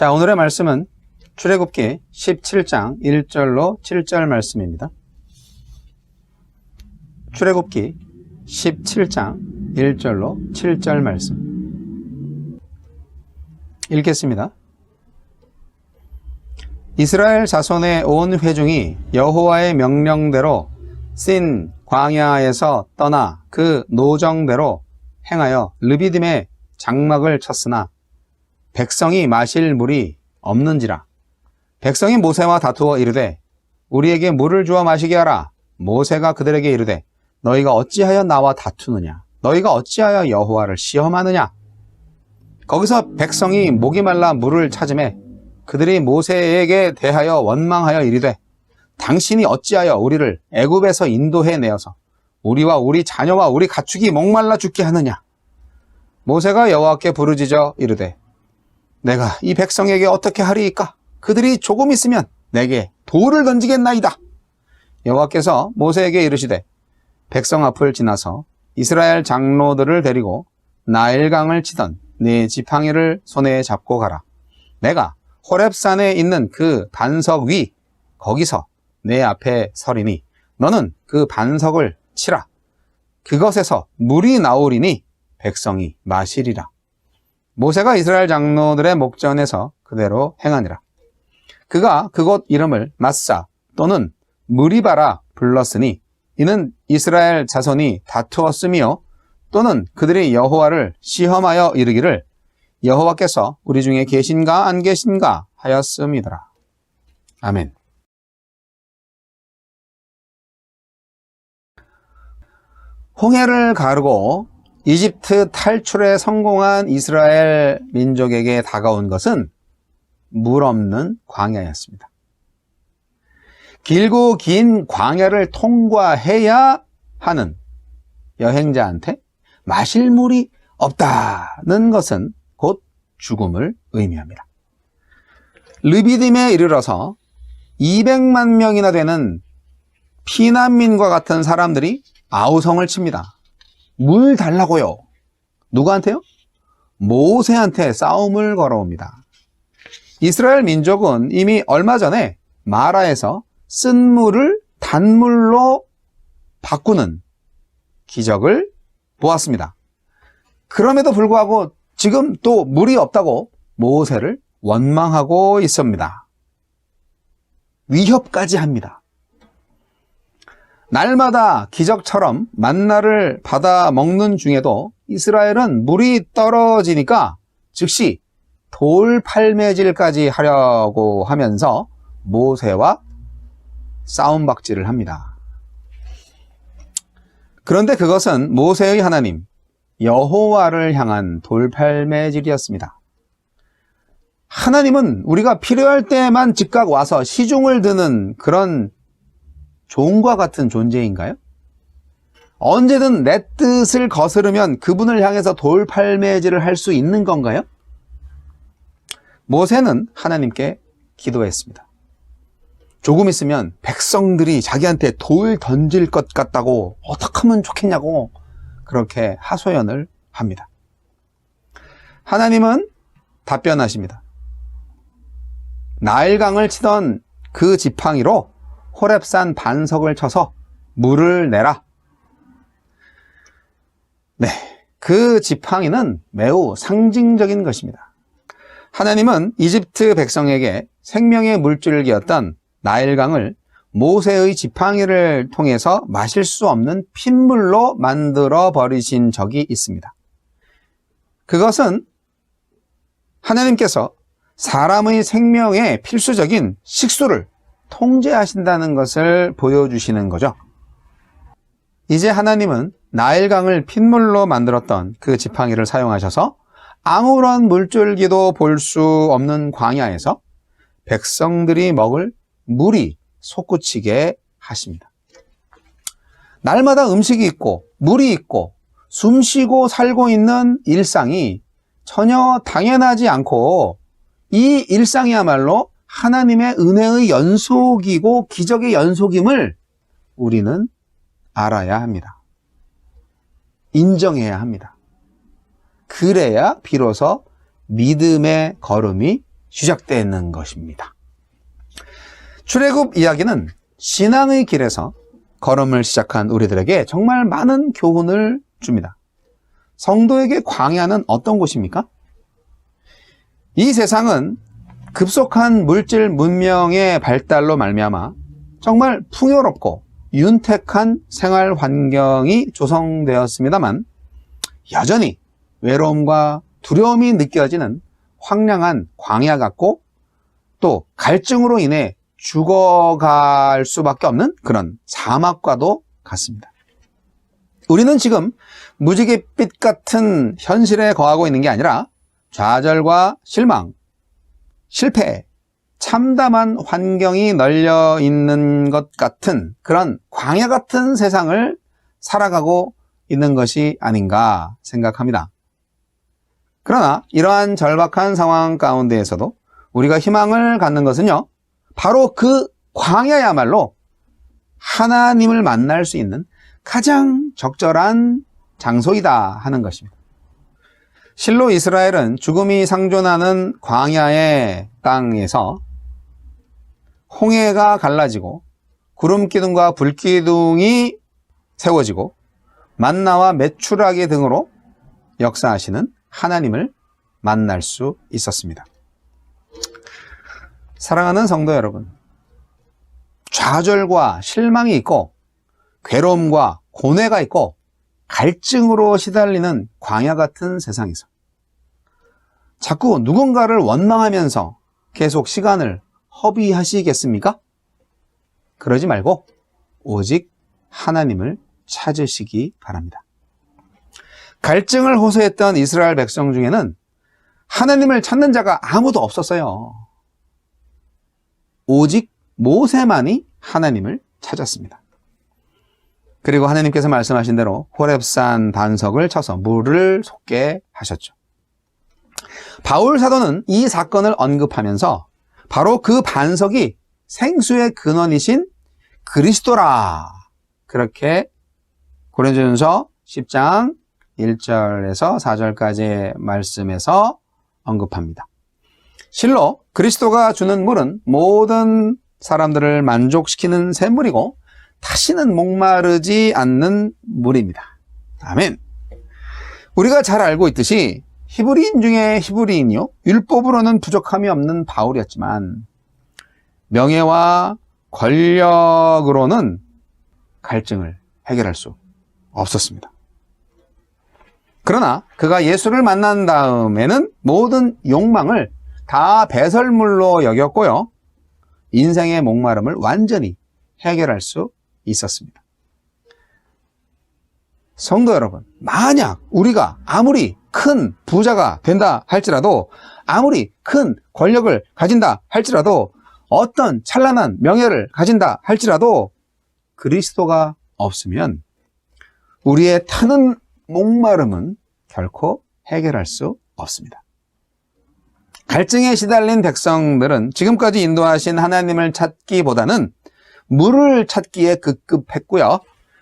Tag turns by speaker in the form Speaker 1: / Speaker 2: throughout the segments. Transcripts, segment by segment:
Speaker 1: 자, 오늘의 말씀은 출애굽기 17장 1절로 7절 말씀입니다. 출애굽기 17장 1절로 7절 말씀 읽겠습니다. 이스라엘 자손의 온 회중이 여호와의 명령대로 신 광야에서 떠나 그 노정대로 행하여 르비딤에 장막을 쳤으나 백성이 마실 물이 없는지라. 백성이 모세와 다투어 이르되 우리에게 물을 주어 마시게 하라. 모세가 그들에게 이르되 너희가 어찌하여 나와 다투느냐? 너희가 어찌하여 여호와를 시험하느냐? 거기서 백성이 목이 말라 물을 찾으매 그들이 모세에게 대하여 원망하여 이르되 당신이 어찌하여 우리를 애굽에서 인도해 내어서 우리와 우리 자녀와 우리 가축이 목말라 죽게 하느냐? 모세가 여호와께 부르짖어 이르되 내가 이 백성에게 어떻게 하리이까? 그들이 조금 있으면 내게 돌을 던지겠나이다. 여호와께서 모세에게 이르시되 백성 앞을 지나서 이스라엘 장로들을 데리고 나일강을 치던 네 지팡이를 손에 잡고 가라. 내가 호렙산에 있는 그 반석 위 거기서 내 앞에 서리니 너는 그 반석을 치라. 그것에서 물이 나오리니 백성이 마시리라. 모세가 이스라엘 장로들의 목전에서 그대로 행하니라. 그가 그곳 이름을 마사 또는 무리바라 불렀으니 이는 이스라엘 자손이 다투었으며 또는 그들이 여호와를 시험하여 이르기를 여호와께서 우리 중에 계신가 안 계신가 하였음이더라. 아멘. 홍해를 가르고 이집트 탈출에 성공한 이스라엘 민족에게 다가온 것은 물 없는 광야였습니다. 길고 긴 광야를 통과해야 하는 여행자한테 마실 물이 없다는 것은 곧 죽음을 의미합니다. 르비딤에 이르러서 200만 명이나 되는 피난민과 같은 사람들이 아우성을 칩니다. 물 달라고요. 누구한테요? 모세한테 싸움을 걸어옵니다. 이스라엘 민족은 이미 얼마 전에 마라에서 쓴 물을 단물로 바꾸는 기적을 보았습니다. 그럼에도 불구하고 지금 또 물이 없다고 모세를 원망하고 있습니다. 위협까지 합니다. 날마다 기적처럼 만나를 받아 먹는 중에도 이스라엘은 물이 떨어지니까 즉시 돌팔매질까지 하려고 하면서 모세와 싸움박질을 합니다. 그런데 그것은 모세의 하나님 여호와를 향한 돌팔매질이었습니다. 하나님은 우리가 필요할 때만 즉각 와서 시중을 드는 그런 종과 같은 존재인가요? 언제든 내 뜻을 거스르면 그분을 향해서 돌팔매질을 할 수 있는 건가요? 모세는 하나님께 기도했습니다. 조금 있으면 백성들이 자기한테 돌 던질 것 같다고 어떻게 하면 좋겠냐고 그렇게 하소연을 합니다. 하나님은 답변하십니다. 나일강을 치던 그 지팡이로 호렙산 반석을 쳐서 물을 내라. 네, 그 지팡이는 매우 상징적인 것입니다. 하나님은 이집트 백성에게 생명의 물줄기였던 나일강을 모세의 지팡이를 통해서 마실 수 없는 핏물로 만들어 버리신 적이 있습니다. 그것은 하나님께서 사람의 생명에 필수적인 식수를 통제하신다는 것을 보여주시는 거죠. 이제 하나님은 나일강을 핏물로 만들었던 그 지팡이를 사용하셔서 아무런 물줄기도 볼 수 없는 광야에서 백성들이 먹을 물이 솟구치게 하십니다. 날마다 음식이 있고 물이 있고 숨쉬고 살고 있는 일상이 전혀 당연하지 않고 이 일상이야말로 하나님의 은혜의 연속이고 기적의 연속임을 우리는 알아야 합니다. 인정해야 합니다. 그래야 비로소 믿음의 걸음이 시작되는 것입니다. 출애굽 이야기는 신앙의 길에서 걸음을 시작한 우리들에게 정말 많은 교훈을 줍니다. 성도에게 광야는 어떤 곳입니까? 이 세상은 급속한 물질 문명의 발달로 말미암아 정말 풍요롭고 윤택한 생활 환경이 조성되었습니다만 여전히 외로움과 두려움이 느껴지는 황량한 광야 같고 또 갈증으로 인해 죽어갈 수밖에 없는 그런 사막과도 같습니다. 우리는 지금 무지갯빛 같은 현실에 거하고 있는 게 아니라 좌절과 실망, 실패, 참담한 환경이 널려 있는 것 같은 그런 광야 같은 세상을 살아가고 있는 것이 아닌가 생각합니다. 그러나 이러한 절박한 상황 가운데에서도 우리가 희망을 갖는 것은요, 바로 그 광야야말로 하나님을 만날 수 있는 가장 적절한 장소이다 하는 것입니다. 실로 이스라엘은 죽음이 상존하는 광야의 땅에서 홍해가 갈라지고 구름기둥과 불기둥이 세워지고 만나와 메추라기 등으로 역사하시는 하나님을 만날 수 있었습니다. 사랑하는 성도 여러분, 좌절과 실망이 있고 괴로움과 고뇌가 있고 갈증으로 시달리는 광야 같은 세상에서 자꾸 누군가를 원망하면서 계속 시간을 허비하시겠습니까? 그러지 말고 오직 하나님을 찾으시기 바랍니다. 갈증을 호소했던 이스라엘 백성 중에는 하나님을 찾는 자가 아무도 없었어요. 오직 모세만이 하나님을 찾았습니다. 그리고 하나님께서 말씀하신 대로 호렙산 반석을 쳐서 물을 솟게 하셨죠. 바울 사도는 이 사건을 언급하면서 바로 그 반석이 생수의 근원이신 그리스도라, 그렇게 고린도전서 10장 1절에서 4절까지의 말씀에서 언급합니다. 실로 그리스도가 주는 물은 모든 사람들을 만족시키는 샘물이고 다시는 목마르지 않는 물입니다. 아멘. 우리가 잘 알고 있듯이 히브리인 중에 히브리인이요, 율법으로는 부족함이 없는 바울이었지만 명예와 권력으로는 갈증을 해결할 수 없었습니다. 그러나 그가 예수를 만난 다음에는 모든 욕망을 다 배설물로 여겼고요, 인생의 목마름을 완전히 해결할 수 있었습니다. 성도 여러분, 만약 우리가 아무리 큰 부자가 된다 할지라도, 아무리 큰 권력을 가진다 할지라도, 어떤 찬란한 명예를 가진다 할지라도 그리스도가 없으면 우리의 타는 목마름은 결코 해결할 수 없습니다. 갈증에 시달린 백성들은 지금까지 인도하신 하나님을 찾기보다는 물을 찾기에 급급했고요,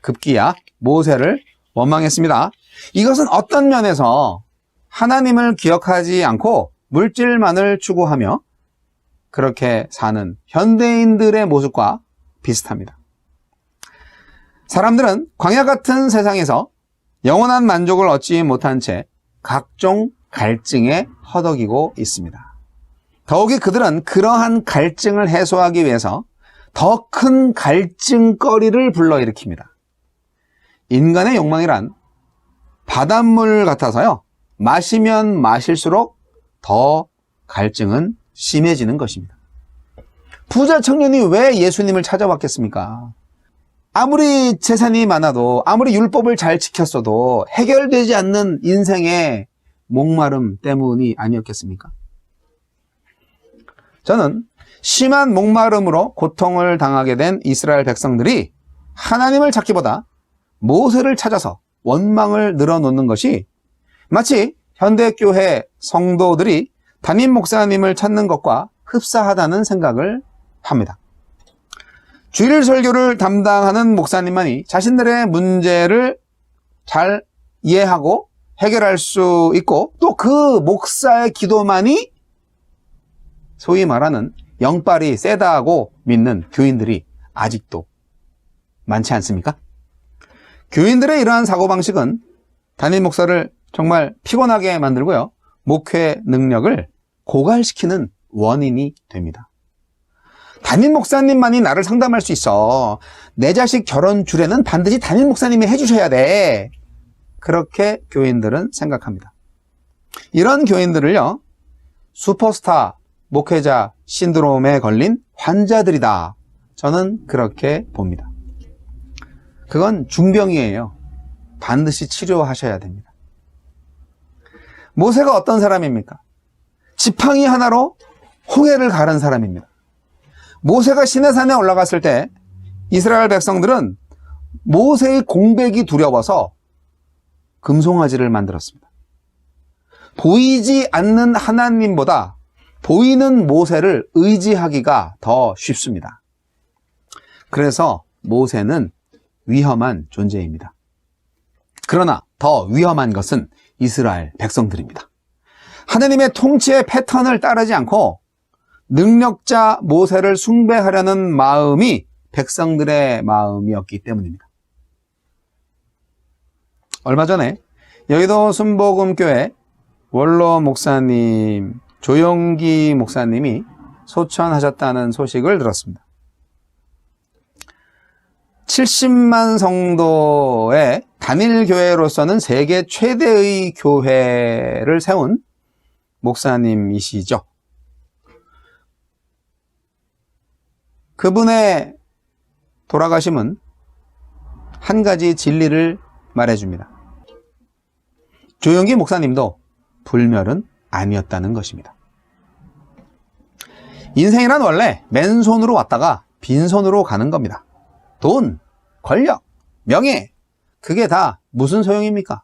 Speaker 1: 급기야 모세를 원망했습니다. 이것은 어떤 면에서 하나님을 기억하지 않고 물질만을 추구하며 그렇게 사는 현대인들의 모습과 비슷합니다. 사람들은 광야 같은 세상에서 영원한 만족을 얻지 못한 채 각종 갈증에 허덕이고 있습니다. 더욱이 그들은 그러한 갈증을 해소하기 위해서 더 큰 갈증거리를 불러일으킵니다. 인간의 욕망이란 바닷물 같아서요, 마시면 마실수록 더 갈증은 심해지는 것입니다. 부자 청년이 왜 예수님을 찾아왔겠습니까? 아무리 재산이 많아도, 아무리 율법을 잘 지켰어도 해결되지 않는 인생의 목마름 때문이 아니었겠습니까? 저는 심한 목마름으로 고통을 당하게 된 이스라엘 백성들이 하나님을 찾기보다 모세를 찾아서 원망을 늘어놓는 것이 마치 현대교회 성도들이 담임 목사님을 찾는 것과 흡사하다는 생각을 합니다. 주일 설교를 담당하는 목사님만이 자신들의 문제를 잘 이해하고 해결할 수 있고, 또 그 목사의 기도만이 소위 말하는 영빨이 세다고 믿는 교인들이 아직도 많지 않습니까? 교인들의 이러한 사고방식은 담임 목사를 정말 피곤하게 만들고요. 목회 능력을 고갈시키는 원인이 됩니다. 담임 목사님만이 나를 상담할 수 있어. 내 자식 결혼 주례는 반드시 담임 목사님이 해주셔야 돼. 그렇게 교인들은 생각합니다. 이런 교인들을요, 슈퍼스타 목회자 신드롬에 걸린 환자들이다. 저는 그렇게 봅니다. 그건 중병이에요. 반드시 치료하셔야 됩니다. 모세가 어떤 사람입니까? 지팡이 하나로 홍해를 가른 사람입니다. 모세가 시내산에 올라갔을 때 이스라엘 백성들은 모세의 공백이 두려워서 금송아지를 만들었습니다. 보이지 않는 하나님보다 보이는 모세를 의지하기가 더 쉽습니다. 그래서 모세는 위험한 존재입니다. 그러나 더 위험한 것은 이스라엘 백성들입니다. 하나님의 통치의 패턴을 따르지 않고 능력자 모세를 숭배하려는 마음이 백성들의 마음이었기 때문입니다. 얼마 전에 여의도 순복음교회 원로 목사님 조용기 목사님이 소천하셨다는 소식을 들었습니다. 70만 성도의 단일교회로서는 세계 최대의 교회를 세운 목사님이시죠. 그분의 돌아가심은 한 가지 진리를 말해줍니다. 조용기 목사님도 불멸은 아니었다는 것입니다. 인생이란 원래 맨손으로 왔다가 빈손으로 가는 겁니다. 돈, 권력, 명예, 그게 다 무슨 소용입니까?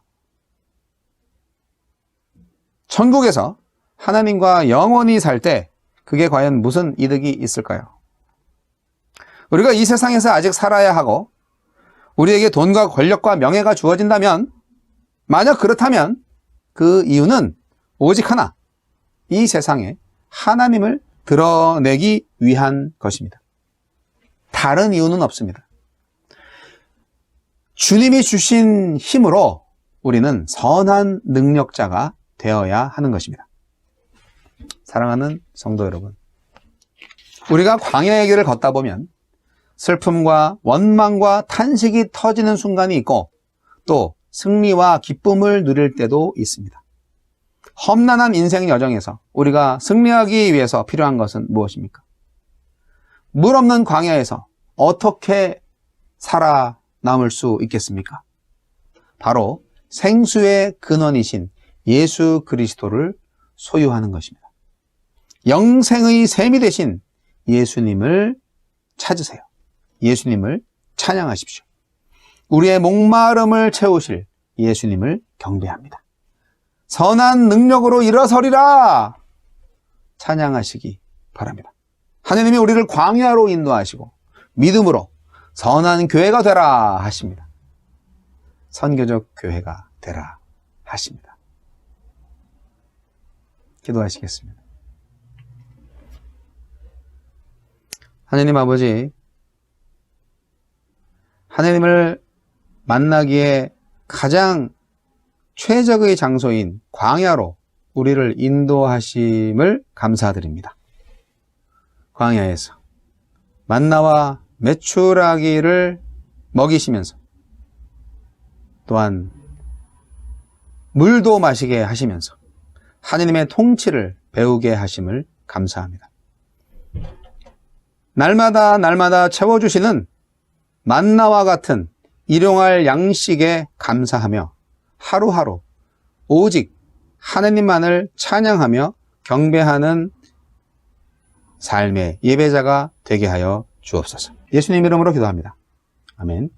Speaker 1: 천국에서 하나님과 영원히 살 때 그게 과연 무슨 이득이 있을까요? 우리가 이 세상에서 아직 살아야 하고 우리에게 돈과 권력과 명예가 주어진다면, 만약 그렇다면 그 이유는 오직 하나, 이 세상에 하나님을 드러내기 위한 것입니다. 다른 이유는 없습니다. 주님이 주신 힘으로 우리는 선한 능력자가 되어야 하는 것입니다. 사랑하는 성도 여러분, 우리가 광야의 길을 걷다 보면 슬픔과 원망과 탄식이 터지는 순간이 있고 또 승리와 기쁨을 누릴 때도 있습니다. 험난한 인생 여정에서 우리가 승리하기 위해서 필요한 것은 무엇입니까? 물 없는 광야에서 어떻게 살아남을 수 있겠습니까? 바로 생수의 근원이신 예수 그리스도를 소유하는 것입니다. 영생의 샘이 되신 예수님을 찾으세요. 예수님을 찬양하십시오. 우리의 목마름을 채우실 예수님을 경배합니다. 선한 능력으로 일어서리라 찬양하시기 바랍니다. 하나님이 우리를 광야로 인도하시고 믿음으로 선한 교회가 되라 하십니다. 선교적 교회가 되라 하십니다. 기도하시겠습니다. 하나님 아버지, 하나님을 만나기에 가장 최적의 장소인 광야로 우리를 인도하심을 감사드립니다. 광야에서 만나와 메추라기를 먹이시면서 또한 물도 마시게 하시면서 하나님의 통치를 배우게 하심을 감사합니다. 날마다 채워주시는 만나와 같은 일용할 양식에 감사하며 하루하루 오직 하나님만을 찬양하며 경배하는 삶의 예배자가 되게 하여 주옵소서. 예수님 이름으로 기도합니다. 아멘.